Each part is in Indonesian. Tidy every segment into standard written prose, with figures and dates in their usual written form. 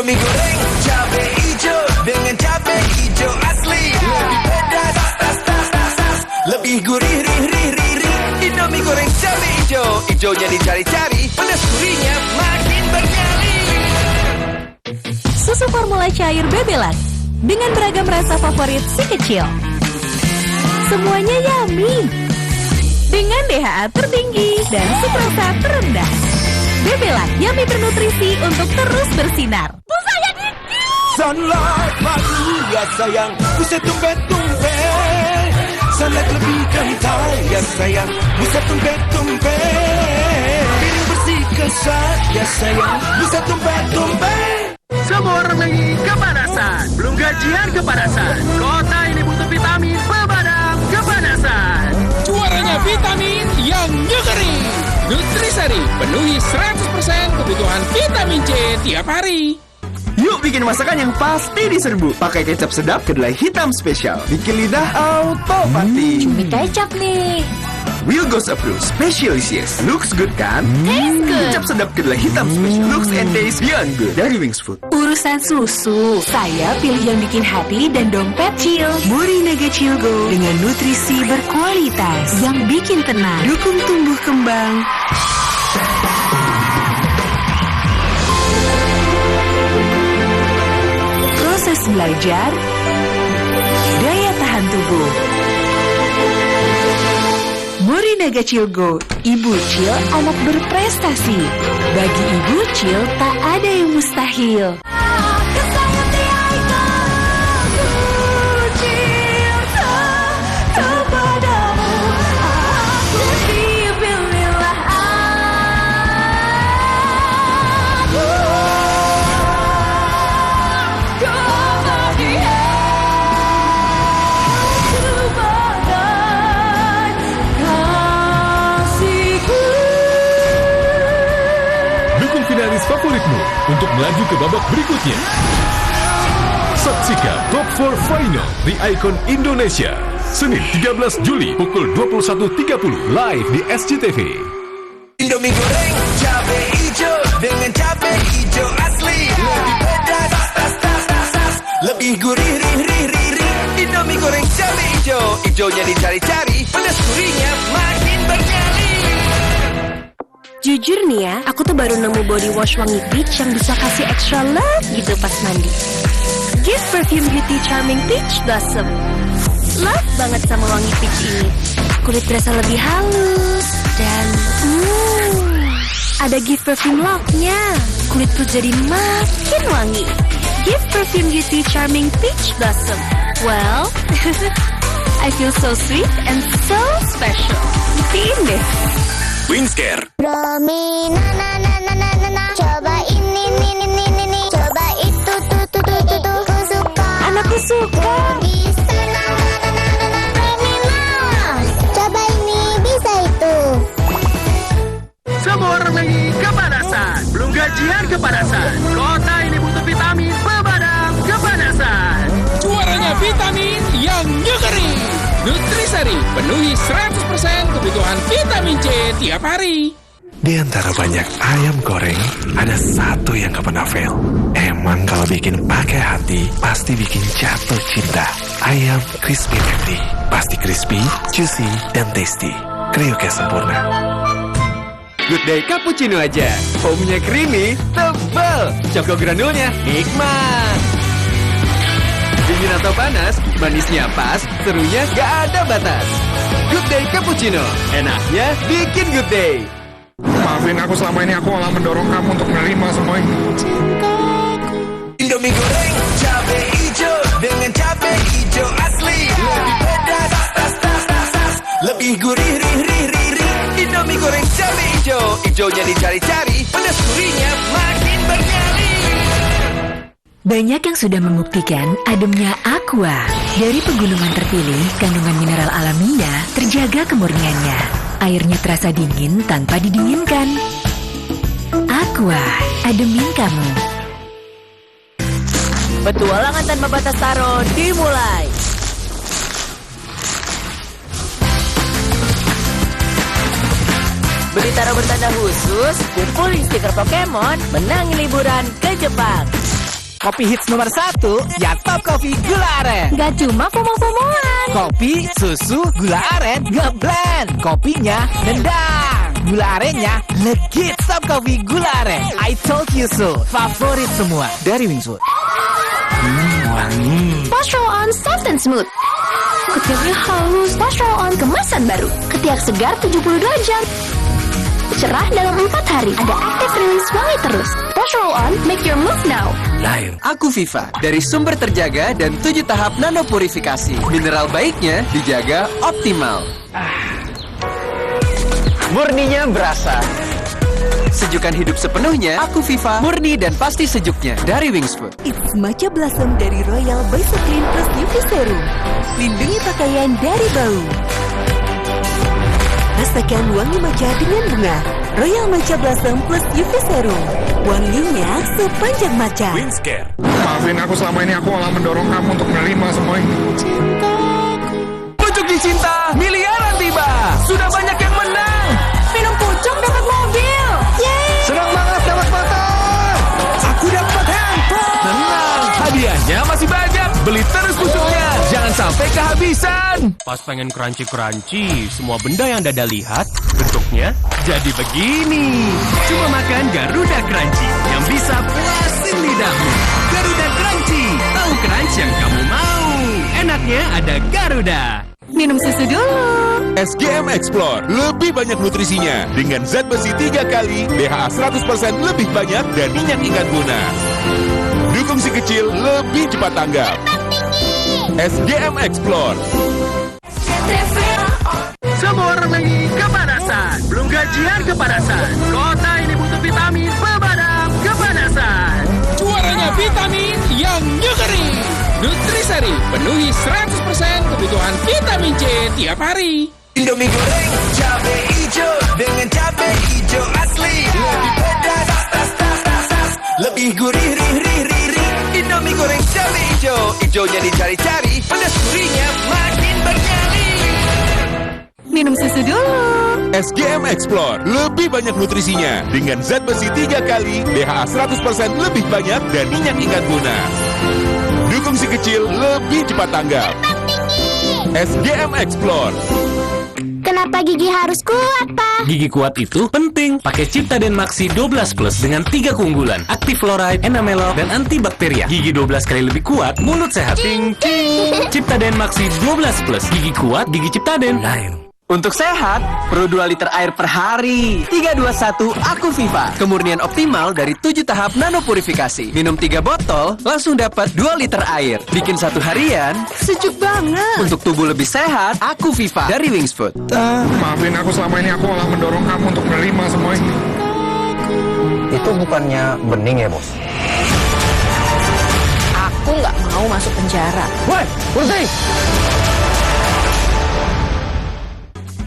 Indomie goreng cabe hijau dengan cabe hijau asli. Lebih pedas, lebih gurih, rih. Indomie goreng cabe hijau, hijaunya dicari-cari, pedas gurihnya makin bernyali. Susu formula cair Bebelac dengan beragam rasa favorit si kecil. Semuanya yummy dengan DHA tertinggi dan sukrasa terendah. Bebelac yummy bernutrisi untuk terus bersinar. Saya dikit. Sunlight madu ya sayang, bisa tumpeh-tumpeh. Sunlight lebih kental ya sayang, bisa tumpeh-tumpeh. Piring bersih kesat ya sayang, bisa tumpeh-tumpeh. Semua orang lagi kepanasan, belum gajian kepanasan. Kota ini butuh vitamin pemadam kepanasan. Juaranya vitamin yang nyegeri. Nutrisari, penuhi 100% kebutuhan vitamin C tiap hari. Yuk bikin masakan yang pasti diserbu. Pakai kecap sedap kedelai hitam spesial. Bikin lidah auto pati. Cumi kecap nih. Wilgos Approved Specialist. Looks good kan? Taste good. Kecap sedap kedelai hitam spesial. Looks and taste beyond good. Dari Wings Food. Urusan susu, saya pilih yang bikin hati dan dompet chill. Morinaga Chill Go dengan nutrisi berkualitas yang bikin tenang, dukung tumbuh kembang. Proses belajar, daya tahan tubuh. Morinaga Chill Go, ibu chill, anak berprestasi. Bagi ibu chill, tak ada yang mustahil. Finalis favoritmu untuk melaju ke babak berikutnya. Saksikan Top 4 Final The Icon Indonesia Senin 13 Juli pukul 21.30 live di SCTV. Indomie goreng cabe hijau dengan cabe hijau asli. Lebih pedas, lebih gurih, rih. Indomie goreng cabe hijau, hijaunya dicari-cari, pedas gurihnya makin bernyali. Jujur nih ya, aku tuh baru nemu body wash wangi peach yang bisa kasih extra love gitu pas mandi. Gift Perfume Beauty Charming Peach Blossom. Love banget sama wangi peach ini. Kulit terasa lebih halus dan ada gift perfume lock-nya. Kulit tuh jadi makin wangi. Gift Perfume Beauty Charming Peach Blossom. Well, I feel so sweet and so special. Buktiin deh. Wingscare. Bromi na coba ini coba itu tuh ku suka. Anakku suka. Bisa Bromi coba ini bisa itu. Semua orang lagi kepanasan, belum gajian kepanasan. Kota ini butuh vitamin pemadam kepanasan. Juaranya vitamin yang nyegeri. Nutrisari, penuhi 100% kebutuhan vitamin C tiap hari. Di antara banyak ayam goreng, ada satu yang gak pernah fail. Emang kalau bikin pakai hati, pasti bikin jatuh cinta. Ayam crispy patty. Pasti crispy, juicy, dan tasty. Kriuknya sempurna. Good Day Cappuccino aja. Foamnya creamy, tebal. Choco granulnya nikmat. Dingin atau panas, manisnya pas, serunya gak ada batas. Good Day Cappuccino, enaknya bikin good day. Maafin aku selama ini aku malah mendorong kamu untuk menerima semua ini. Indomie goreng cabe hijau dengan cabe hijau asli. Lebih pedas, lebih gurih, rih. Indomie goreng cabe hijau, hijaunya dicari-cari, pedas gurihnya makin bernyali. Banyak yang sudah membuktikan ademnya Aqua. Dari pegunungan terpilih, kandungan mineral alaminya terjaga kemurniannya. Airnya terasa dingin tanpa didinginkan. Aqua, ademin kamu. Petualangan tanpa batas taro dimulai. Beli taro bertanda khusus, kumpulin stiker Pokemon, menangi liburan ke Jepang. Kopi hits nomor 1, ya Top Coffee Gula Aren. Gak cuma FOMO-FOMOan. Kopi, susu, gula aren, ngeblend. Kopinya nendang. Gula arennya legit. Top Coffee Gula Aren. I told you so. Favorit semua dari Wingswood. Post roll on soft and smooth. Ketiaknya halus. Post roll on kemasan baru. Ketiak segar 72 jam. Cerah dalam 4 hari. Ada active release wangi terus. Post roll on, make your move now. Aku Viva, dari sumber terjaga dan 7 tahap nano purifikasi. Mineral baiknya dijaga optimal. Murninya berasa. Sejukan hidup sepenuhnya, Aku Viva, murni dan pasti sejuknya dari Wingswood. It's Matcha Blossom dari Royal by Clean Plus UV Serum. Lindungi pakaian dari bau. Rasakan wangi matcha dengan bunga. Royal Matcha Blossom plus UV Serum. Wanginya sepanjang matcha. Wingscare. Maafin aku selama ini aku malah mendorong kamu untuk menerima semua ini. Pucuk dicinta, miliaran tiba. Sudah banyak yang menang. Minum pucuk dapat mobil. Yeay! Senang banget dapat motor. Aku dapat handphone. Tenang, hadiahnya masih banyak. Beli terus pucuknya, jangan sampai kehabisan. Pas pengen crunchy-crunchy, semua benda yang Dada lihat, bentuknya jadi begini. Cuma makan Garuda Crunchy yang bisa puasin lidahmu. Garuda Crunchy, tahu crunch yang kamu mau. Enaknya ada Garuda. Minum susu dulu. SGM Explore, lebih banyak nutrisinya. Dengan zat besi 3 kali, DHA 100% lebih banyak, dan minyak ikan tuna. Dukung si kecil lebih cepat tanggap. SGM Explore. Semua orang lagi kepanasan. Belum gajian kepanasan. Kota ini butuh vitamin pemadam kepanasan. Juaranya vitamin yang nyukeri. Nutrisari, penuhi 100% kebutuhan vitamin C tiap hari. Indomie goreng, cabe hijau dengan cabe hijau asli. Lebih pedas, lebih gurih, rih. Indomie goreng cabe hijau, hijaunya dicari-cari, pedas gurihnya makin bernyali. Minum susu dulu. SGM Explore, lebih banyak nutrisinya. Dengan zat besi 3 kali, DHA 100% lebih banyak, dan minyak ikan tuna. Dukung si kecil lebih cepat tanggap. SGM Explore. Kenapa gigi harus kuat, Pak? Gigi kuat itu penting. Pakai Ciptaden Maxi 12 Plus dengan 3 keunggulan. Aktif fluoride, enamelok, dan antibakteria. Gigi 12 kali lebih kuat, mulut sehat. Ting, ting. Ciptaden Maxi 12 Plus. Gigi kuat, gigi Ciptaden. Untuk sehat, perlu 2 liter air per hari. 321 Aku Viva. Kemurnian optimal dari 7 tahap nano purifikasi. Minum 3 botol, langsung dapat 2 liter air. Bikin 1 harian, Sejuk banget. untuk tubuh lebih sehat, Aku Viva dari Wingswood. Maafin aku selama ini aku malah mendorong kamu untuk menerima semua ini. Itu bukannya bening ya, Bos? Aku nggak mau masuk penjara. Woi, berhenti!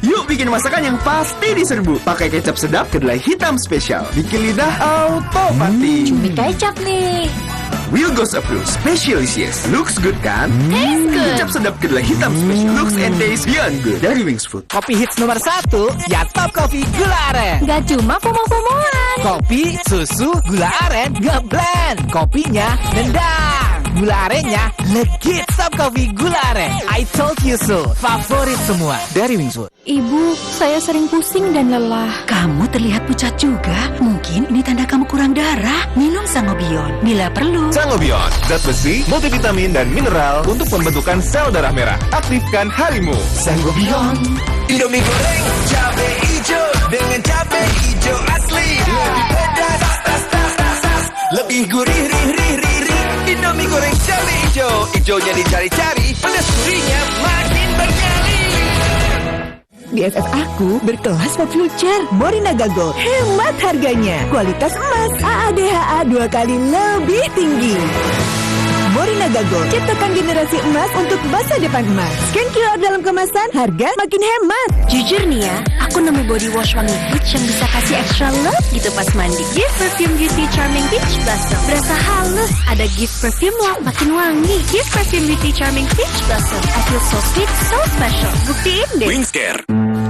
Yuk bikin masakan yang pasti diserbu. Pakai kecap sedap kedelai hitam spesial. Bikin lidah auto mati. Cumi kecap nih. Will Goes Approve Specialist. Looks good kan? Taste good. Kecap sedap kedelai hitam spesial. Looks and taste beyond good dari Wingswood. Kopi hits nomor 1, ya Top Coffee Gula Aren. Gak cuma FOMO-FOMOan. Kopi, susu, gula aren, ngeblend. Kopinya nendang. Gula arennya legit. Top Coffee Gula Aren. I told you so. Favorit semua dari Wingswood. Ibu, saya sering pusing dan lelah. Kamu terlihat pucat juga. Mungkin ini tanda kamu kurang darah. Minum Sangobion bila perlu. Sangobion, zat besi, multivitamin, dan mineral untuk pembentukan sel darah merah. Aktifkan harimu. Sangobion. Indomie goreng, cabe hijau dengan cabe hijau asli. Lebih pedas, lebih gurih, rih. Indomie goreng cabe hijau, hijaunya dicari-cari, pedas gurihnya makin bernyali. BFF aku berkelas for future. Morinaga Gold. Hemat harganya. Kualitas emas. AADHA 2 kali lebih tinggi. Morinaga Gold. Ciptakan generasi emas untuk masa depan emas. Scan QR dalam kemasan, harga makin hemat. Jujur nih ya, aku nemu body wash wangi peach yang bisa kasih extra love gitu pas mandi. Gift Perfume Beauty Charming Peach Blossom. Berasa halus. Ada Gift Perfume Lock makin wangi. Gift Perfume Beauty Charming Peach Blossom. I feel so sweet, so special. Buktiin deh. Wingscare.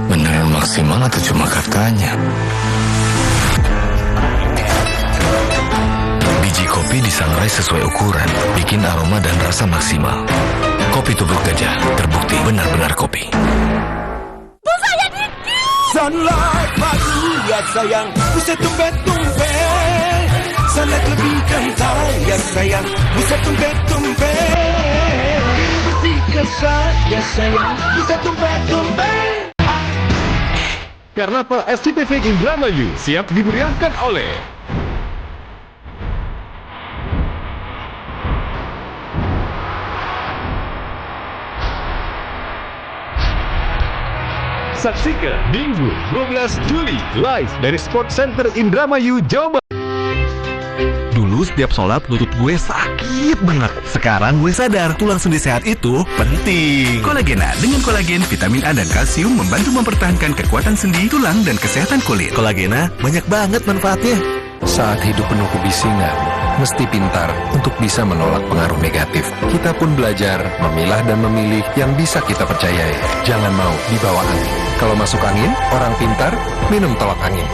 Beneran maksimal atau cuma katanya? Biji kopi kopi disangrai sesuai ukuran, bikin aroma dan rasa maksimal. Kopi Tubruk Gajah, terbukti benar-benar kopi. Sunlight padu ya sayang, buset tumpet-tumpet. Sunlight lebih kental ya sayang, buset tumpet-tumpet. Bersih kesat ya sayang, buset tumpet-tumpet. Karnaval SCTV Indramayu siap dimeriahkan oleh saksikan Minggu 12 Juli live dari Sport Center Indramayu, Jawa Barat. Dulu setiap sholat lutut gue sakit banget. Sekarang gue sadar tulang sendi sehat itu penting. Kolagena dengan kolagen, vitamin A dan kalsium membantu mempertahankan kekuatan sendi, tulang, dan kesehatan kulit. Kolagena banyak banget manfaatnya. Saat hidup penuh kebisingan, mesti pintar untuk bisa menolak pengaruh negatif. Kita pun belajar memilah dan memilih yang bisa kita percayai. Jangan mau dibawa angin. Kalau masuk angin, orang pintar minum tolak angin.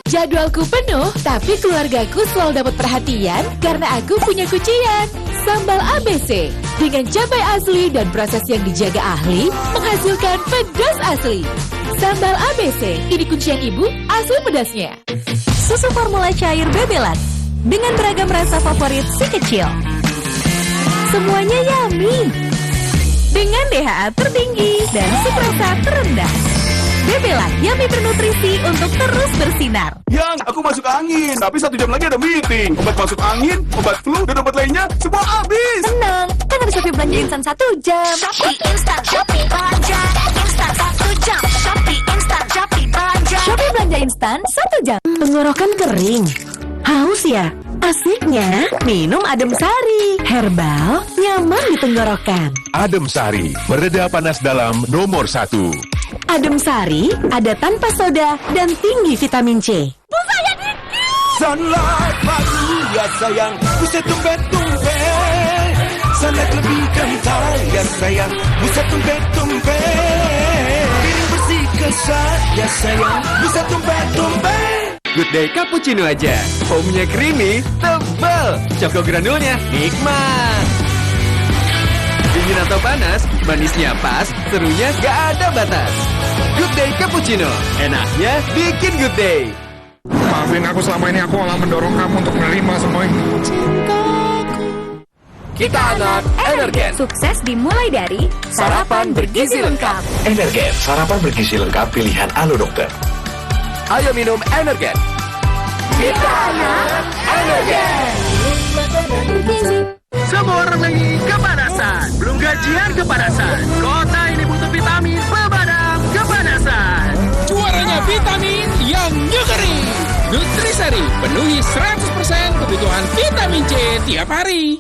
Jadwalku penuh, tapi keluargaku selalu dapat perhatian karena aku punya kucian. Sambal ABC dengan cabai asli dan proses yang dijaga ahli menghasilkan pedas asli. Sambal ABC, ini kuncian ibu asli pedasnya. Susu formula cair Bebelac dengan beragam rasa favorit si kecil. Semuanya yummy dengan DHA tertinggi dan sukrasa terendah. Bebelac yummy bernutrisi untuk terus bersinar. Yang, aku masuk angin, tapi 1 jam lagi ada meeting. Obat masuk angin, obat flu, dan obat lainnya semua habis. Tenang, kan ada Shopee belanja instan 1 jam. Shopee instan, Shopee belanja instan 1 jam. Shopee instan, Shopee belanja. Shopee belanja instan 1 jam. Tenggorokan kering, haus ya? Asiknya minum Adem Sari. Herbal, nyaman di tenggorokan. Adem Sari, mereda panas dalam nomor 1. Adem Sari ada tanpa soda dan tinggi vitamin C. Sunlight padu ya sayang, buset tumpet-tumpet. Sunlight lebih kental ya sayang, buset tumpet-tumpet. Piring bersih kesat ya sayang, buset tumpet-tumpet. Good Day Cappuccino aja. Foamnya creamy, tebal. Choco granulnya nikmat. Dingin atau panas, manisnya pas, serunya gak ada batas. Good Day Cappuccino, enaknya bikin good day. Maafin aku, selama ini aku malah mendorong kamu untuk menerima semua ini. Kita anak Energen. Sukses dimulai dari Sarapan bergizi lengkap. Energen, sarapan bergizi lengkap pilihan Alo Dokter. Ayo minum Energen. Kita anak Energen. Semua orang lagi kepanasan. Belum gajian kepanasan. Kota ini butuh vitamin pemadam kepanasan. Juaranya vitamin yang nyugeri. Nutrisari penuhi 100% kebutuhan vitamin C tiap hari.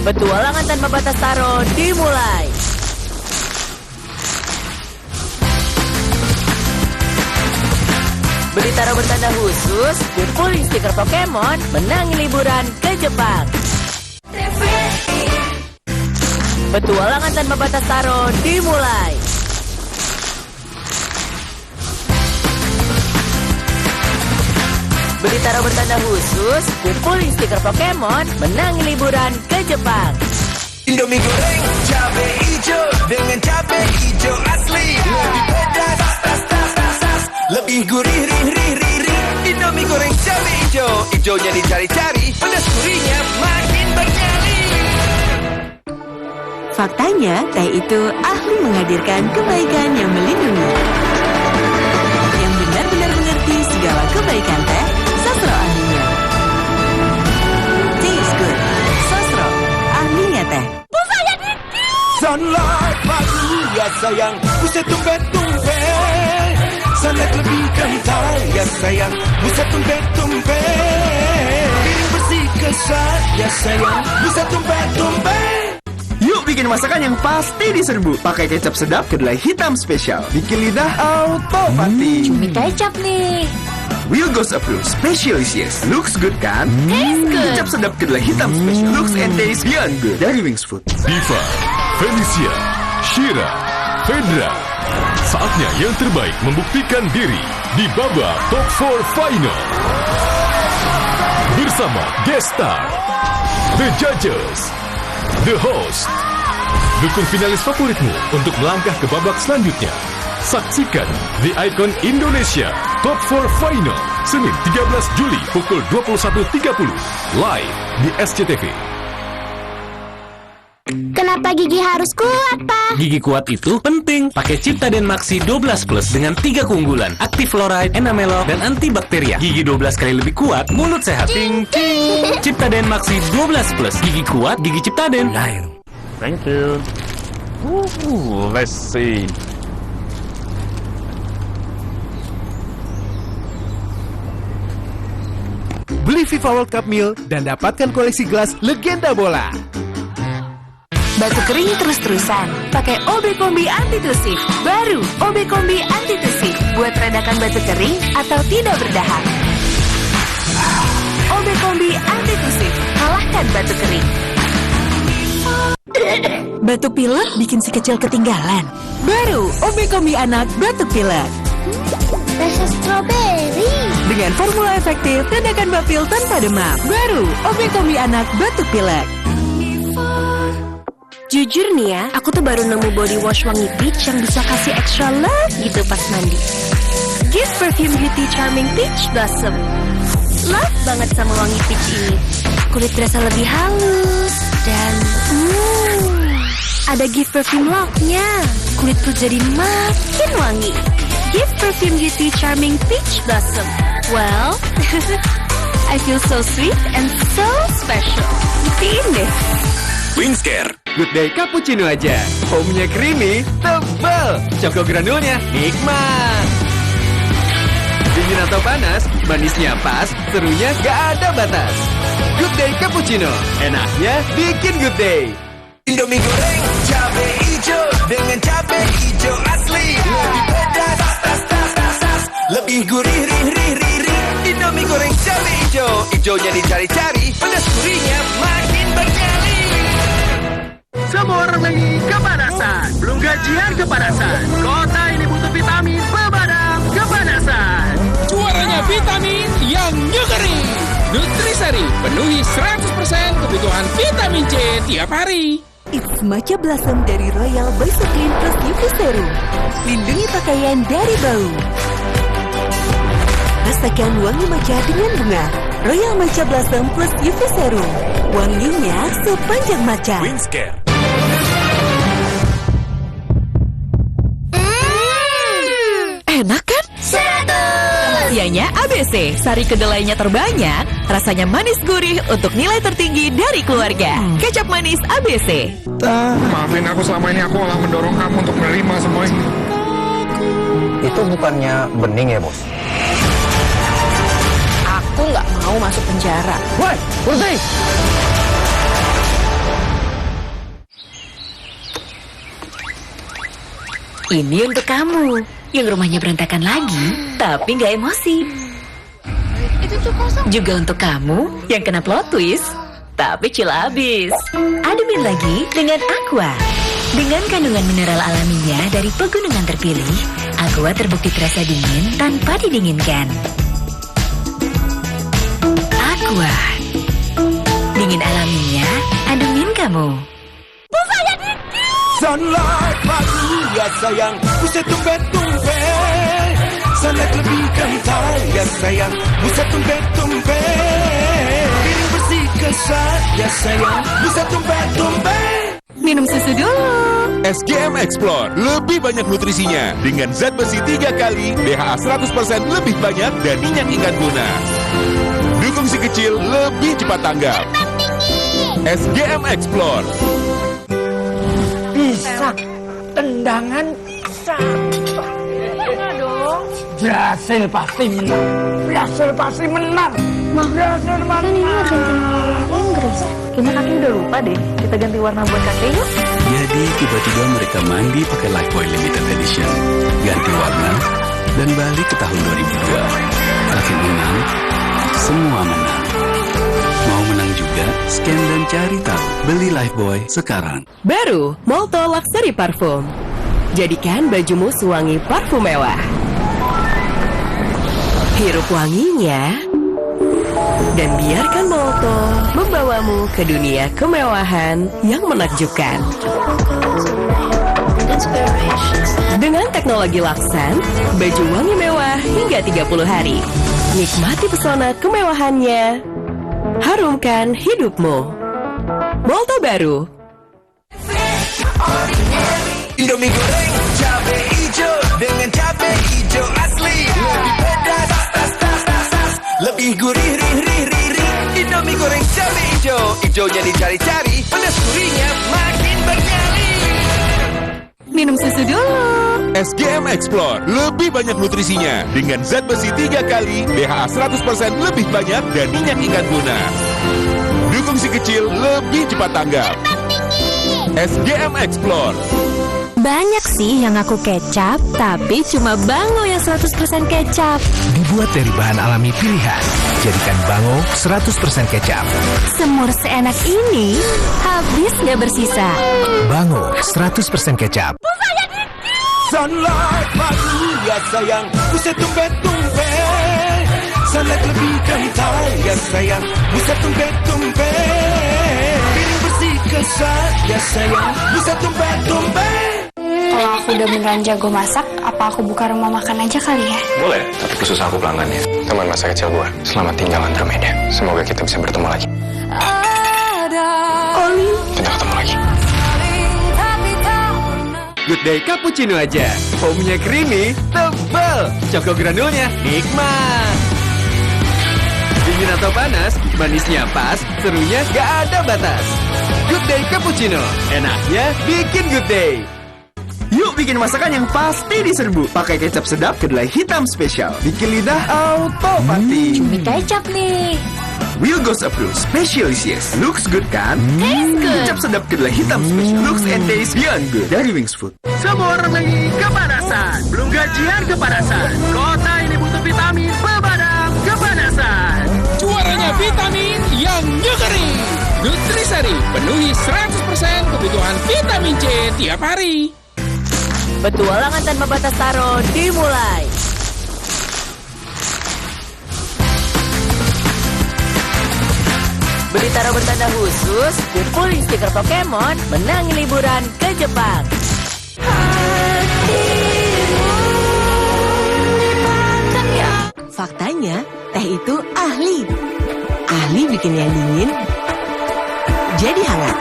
Petualangan tanpa batas taro dimulai. Beli taro bertanda khusus, kumpulin stiker Pokemon, menangi liburan ke Jepang. Petualangan tanpa batas taro dimulai. Beli taro bertanda khusus, kumpulin stiker Pokemon, menangi liburan ke Jepang. Indomie goreng cabai hijau dengan cabai hijau asli. Lebih pedas, lebih gurih, rih. Indomie goreng cabai hijau, hijaunya dicari-cari, pedas gurihnya makin bernyali. Faktanya, teh itu ahli menghadirkan kebaikan yang melindungi. Yang benar-benar mengerti segala kebaikan teh, Sosro ahlinya. Taste good. Sosro, ahlinya teh. Sunlight padu ya sayang, buset tumpet-tumpet. Sunlight lebih kental ya sayang, buset tumpet-tumpet. Piring bersih kesat ya sayang, buset tumpet-tumpet. Yuk bikin masakan yang pasti diserbu. Pakai kecap sedap kedelai hitam spesial. Bikin lidah auto party. Cumi kecap nih. Will Goes Approved Specialist. Looks good kan? Taste good. Kecap sedap kedelai hitam spesial. Looks and taste beyond good. Dari Wings Food. Diva, Felicia, Shira, Fedra. Saatnya yang terbaik membuktikan diri di babak Top 4 Final. bersama guest star, the judges, the host. Dukung finalis favoritmu untuk melangkah ke babak selanjutnya. Saksikan The Icon Indonesia Top 4 Final Senin 13 Juli pukul 21.30 live di SCTV. Kenapa gigi harus kuat, Pak? Gigi kuat itu penting. Pakai Ciptaden Maxi 12 Plus dengan 3 keunggulan. Aktif fluoride, enamelok, dan antibakteria. Gigi 12 kali lebih kuat, mulut sehat. Ting, ting. Ciptaden Maxi 12 Plus. Gigi kuat, gigi Ciptaden. Thank you. Let's see. Beli FIFA World Cup Meal dan dapatkan koleksi gelas legenda bola. Batu kering terus-terusan. Pakai OB Kombi Antitusif. Baru OB Kombi Antitusif. Buat redakan batu kering atau tidak berdahak. OB Kombi Antitusif. Kalahkan batu kering. Batu pilek bikin si kecil ketinggalan. Baru OB Kombi Anak Batu Pilek. Rasa stroberi. Dengan formula efektif, redakan bapil tanpa demam. Baru OB Kombi Anak Batu Pilek. Jujur nih ya, aku tuh baru nemu body wash wangi peach yang bisa kasih extra love gitu pas mandi. Gift Perfume Beauty Charming Peach Blossom. Love banget sama wangi peach ini. Kulit berasa lebih halus dan ada gift perfume locknya. Kulit tuh jadi makin wangi. Gift Perfume Beauty Charming Peach Blossom. Well, I feel so sweet and so special. Buktiin deh. Wingscare Good Day Cappuccino aja. Foamnya creamy, tebal. Choco granulnya nikmat. Dingin atau panas, manisnya pas, serunya gak ada batas. Good Day Cappuccino, enaknya bikin good day. Indomie goreng cabe hijau dengan cabe hijau asli. Lebih pedas, lebih gurih, rih. Indomie goreng cabe hijau, hijaunya dicari-cari, pedas gurihnya makin berkali. Semua orang lagi kepanasan. Belum gajian kepanasan. Kota ini butuh vitamin pemadam kepanasan. Juaranya vitamin yang nyugeri. Nutrisari penuhi 100% kebutuhan vitamin C tiap hari. It's Matcha Blossom dari Royal by Supreme Plus UV Serum. Lindungi pakaian dari bau. Rasakan wangi matcha dengan bunga. Royal Matcha Blossom Plus UV Serum. Wanginya sepanjang matcha. Wingscare. Enak kan? 100! Rahasianya ABC. Sari kedelainya terbanyak, rasanya manis gurih untuk nilai tertinggi dari keluarga. Kecap manis ABC. Maafin aku, selama ini aku malah mendorong kamu untuk menerima semua ini. Itu bukannya bening ya, Bos? Aku nggak mau masuk penjara. Woi, berhenti! Ini untuk kamu, yang rumahnya berantakan lagi, tapi nggak emosi. Itu tuh kosong. Juga untuk kamu, yang kena plot twist, tapi chill abis. Ademin lagi dengan Aqua. Dengan kandungan mineral alaminya dari pegunungan terpilih, Aqua terbukti terasa dingin tanpa didinginkan. Aqua, dingin alaminya, ademin kamu. Sunlight pagi ya sayang, buset tumpet-tumpet. Sunlight lebih kental ya sayang, buset tumpet-tumpet. Piring bersih kesat ya sayang, buset tumpet-tumpet. Minum susu dulu. SGM Explore, lebih banyak nutrisinya. Dengan zat besi 3 kali, DHA 100% lebih banyak, dan minyak ikan tuna. Dukung si kecil lebih cepat tanggap. SGM Explore. Bisa. Tendangan bisa. Brasil pasti menang. Brasil pasti menang. Brasil menang. Ini Argentina Inggris. Kayaknya kakek udah lupa deh. Kita ganti warna buat kakek yuk. Jadi tiba-tiba mereka mandi pakai Lifebuoy Limited Edition. Ganti warna dan balik ke tahun 2002. Kakek menang, semua menang. Mau menang juga? Scan dan cari tahu. Beli Lifebuoy sekarang. Baru Molto Luxury Parfum. Jadikan bajumu sewangi parfum mewah. Hirup wanginya, Dan biarkan Molto membawamu ke dunia kemewahan yang menakjubkan. Dengan teknologi Laksan, baju wangi mewah hingga 30 hari. Nikmati pesona kemewahannya. Harumkan hidupmu. Molto baru. Indomie goreng cabe hijau dengan cabe hijau asli. Lebih pedas, lebih gurih, rih. Indomie goreng cabe hijau. Hijaunya dicari-cari, pedas gurihnya makin bernyali. Minum susu dulu. SGM Explore, lebih banyak nutrisinya. Dengan zat besi 3 kali, DHA 100% lebih banyak, dan minyak ikan tuna. Dukung si kecil lebih cepat tanggap. SGM Explore. Banyak sih yang aku kecap, tapi cuma Bango yang 100% kecap. Dibuat dari bahan alami pilihan. Jadikan Bango 100% kecap. Semur seenak ini, habis nggak bersisa. Bango 100% kecap. Sunlight madu ya sayang, buset tumpet-tumpet. Sunlight lebih kental ya sayang, buset tumpet-tumpet. Piring bersih kesat ya sayang, buset tumpet-tumpet. Kalau aku udah beneran jago masak, apa aku buka rumah makan aja kali ya? Boleh, tapi khusus aku pelanggannya. Teman masa kecil gua. Selamat tinggal Andromeda. Semoga kita bisa bertemu lagi. Kita ketemu lagi. Good Day Cappuccino aja. Foamnya creamy, tebal. Choco granulnya nikmat. Dingin atau panas, manisnya pas, serunya gak ada batas. Good Day Cappuccino, enaknya bikin good day. Yuk bikin masakan yang pasti diserbu. Pakai kecap sedap kedelai hitam spesial. Bikin lidah auto party. Cumi kecap nih. Will Goes Approved Specialist. Looks good kan? Taste good. Kecap sedap kedelai hitam spesial. Looks and taste beyond good. Dari Wings Food. Semua orang lagi kepanasan. Belum gajian kepanasan. Kota ini butuh vitamin pemadam kepanasan. Juaranya vitamin yang nyekering. Nutrisari penuhi 100% kebutuhan vitamin C tiap hari. Petualangan tanpa batas Taro dimulai. Beli Taro bertanda khusus, kumpulin stiker Pokemon, menangi liburan ke Jepang. Faktanya, teh itu ahli. Ahli bikin yang dingin jadi hangat.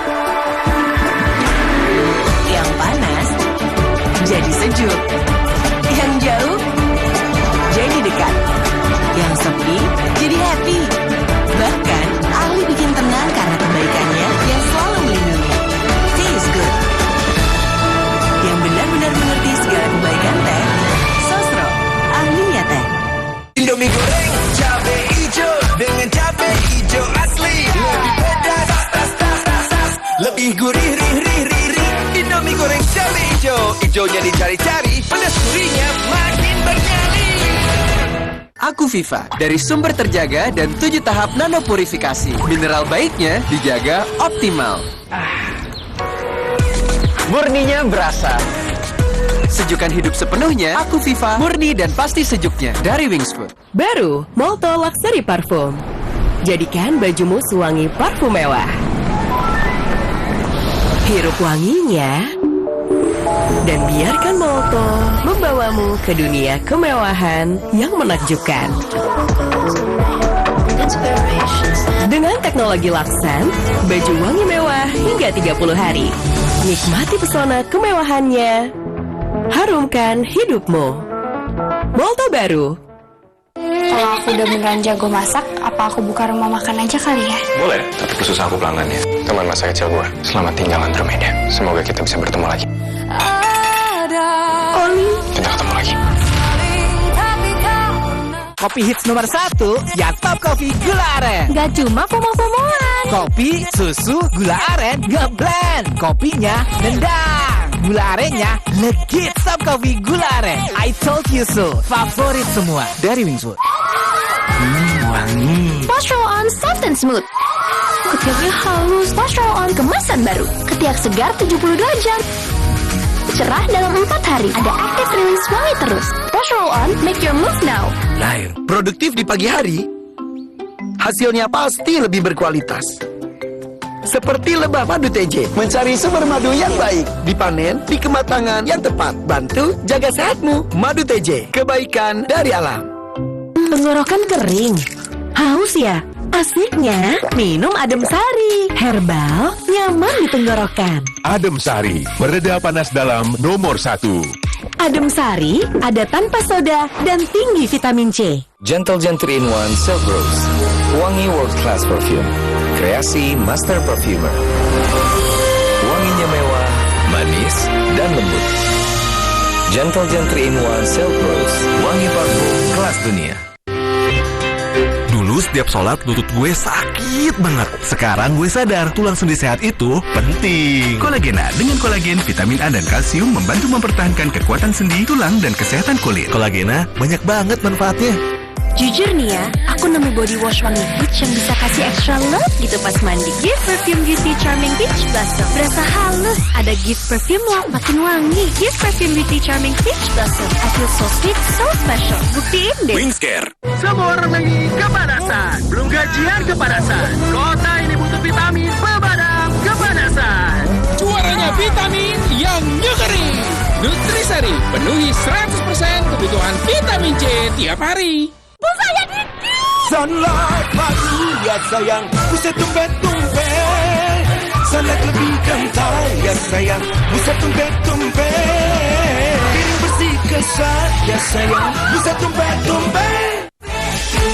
Yang panas jadi sejuk. Yang jauh jadi dekat. Yang sepi jadi happy. Bahkan ahli bikin tenang karena kebaikannya yang selalu melindungi. Taste good. Yang benar-benar mengerti segala kebaikan teh. Sosro, ahlinya teh. Indomie goreng cabe hijau dengan cabe hijau asli. Lebih pedas, lebih gurih, rih. Indomie goreng cabe hijau. Hijaunya dicari-cari, pedas gurihnya makin bernyali. Aku Viva, dari sumber terjaga dan 7 tahap nano purifikasi. Mineral baiknya dijaga optimal. Murninya berasa. Sejukan hidup sepenuhnya, Aku Viva, murni dan pasti sejuknya dari Wings Food. Baru Molto Luxury Parfum. Jadikan bajumu sewangi parfum mewah. Hirup wanginya dan biarkan Molto membawamu ke dunia kemewahan yang menakjubkan. Dengan teknologi Laksan, baju wangi mewah hingga 30 hari. Nikmati pesona kemewahannya. Harumkan hidupmu. Molto baru. Kalau aku udah beneran jago masak, apa aku buka rumah makan aja kali ya? Boleh, tapi khusus aku pelanggannya. Teman masa kecil gua. Selamat tinggal Andromeda. Semoga kita bisa bertemu lagi. Kita ketemu lagi. Kopi hits nomor 1, ya Top Coffee Gula Aren. Gak cuma FOMO-FOMOan. Kopi, susu, gula aren, ngeblend. Kopinya nendang. Gula arennya legit. Top Coffee Gula Aren. I told you so. Favorit semua dari Wings Food. Wangi. Wash roll on soft and smooth. Ketiaknya halus. Wash roll on kemasan baru. Ketiak segar 72 jam. Cerah dalam 4 hari. Ada active release wangi terus. Wash roll on, make your move now. Lahir produktif di pagi hari. hasilnya pasti lebih berkualitas. Seperti lebah madu TJ, mencari sumber madu yang baik, dipanen di kematangan yang tepat, bantu jaga sehatmu. Madu TJ, kebaikan dari alam. Tenggorokan kering, haus ya? Asiknya minum adem sari. Herbal, nyaman di tenggorokan. Adem Sari, mereda panas dalam nomor 1. Adem sari ada tanpa soda dan tinggi vitamin C. Gentle Gen 3-in-1 Silk Rose. Wangi World Class Perfume. Kreasi Master Perfumer. Wanginya mewah, manis, dan lembut. Gentle Gen 3-in-1 Silk Rose. Wangi parfum kelas dunia. Dulu setiap sholat lutut gue sakit banget. Sekarang gue sadar tulang sendi sehat itu penting. Kolagena dengan kolagen, vitamin A dan kalsium membantu mempertahankan kekuatan sendi, tulang, dan kesehatan kulit. Kolagena banyak banget manfaatnya. Jujur nih ya, aku nemu body wash wangi peach yang bisa kasih extra love gitu pas mandi. Gift Perfume Beauty Charming Peach Blossom. Berasa halus, ada Gift Perfume Love makin wangi. Gift Perfume Beauty Charming Peach Blossom. I feel so sweet, so special. Buktiin deh. Wingscare. Semua orang lagi kepanasan. Belum gajian kepanasan. Kota ini butuh vitamin pemadam kepanasan. Juaranya vitamin yang nyekering. Nutrisari, penuhi 100% kebutuhan vitamin C tiap hari. Saya dikit. Sunlight madu ya sayang, buset tumpet-tumpet. Sunlight lebih kental ya sayang, buset tumpet-tumpet. Piring bersih kesat ya sayang, buset tumpet-tumpet.